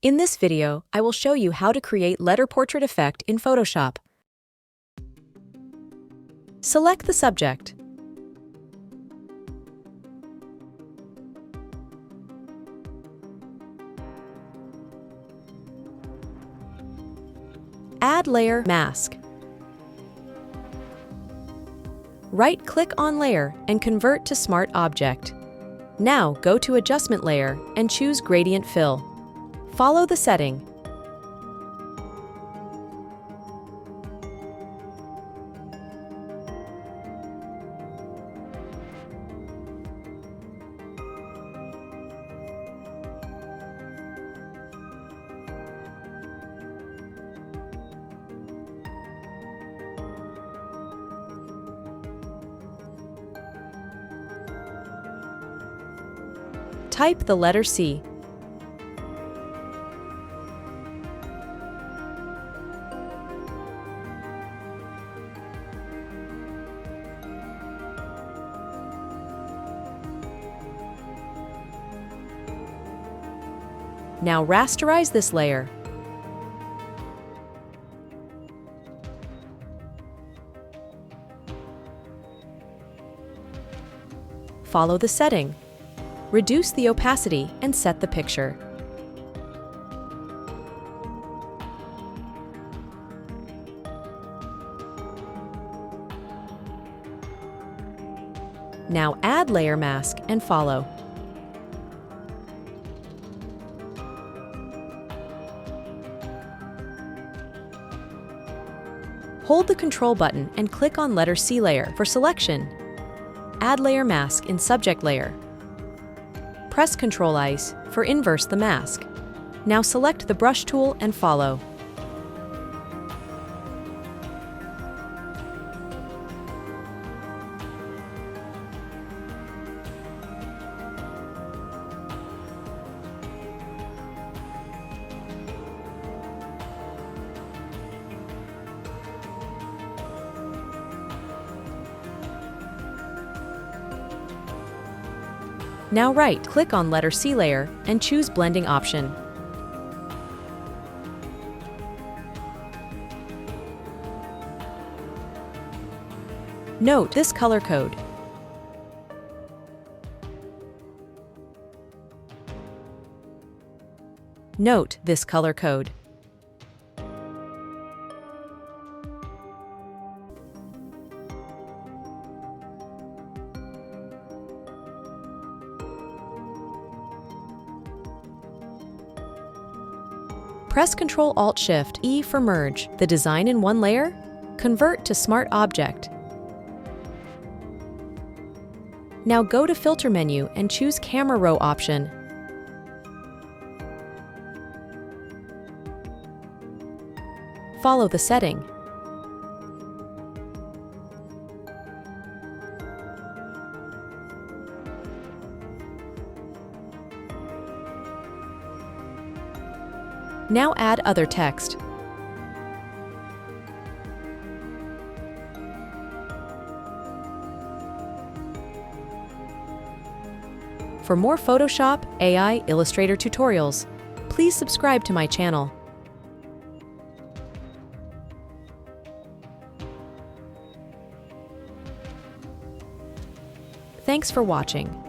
In this video, I will show you how to create letter portrait effect in Photoshop. Select the subject. Add layer mask. Right-click on layer and convert to Smart Object. Now go to Adjustment layer and choose Gradient Fill. Follow the setting. Type the letter C. Now rasterize this layer. Follow the setting. Reduce the opacity and set the picture. Now add layer mask and follow. Hold the Control button and click on letter C layer for selection. Add layer mask in subject layer. Press Ctrl-Ice for inverse the mask. Now select the brush tool and follow. Now right-click on letter C layer and choose Blending option. Note this color code. Note this color code. Press Ctrl-Alt-Shift-E for merge the design in one layer. Convert to Smart Object. Now go to Filter menu and choose Camera Row option. Follow the setting. Now add other text. For more Photoshop, AI, Illustrator tutorials, please subscribe to my channel. Thanks for watching.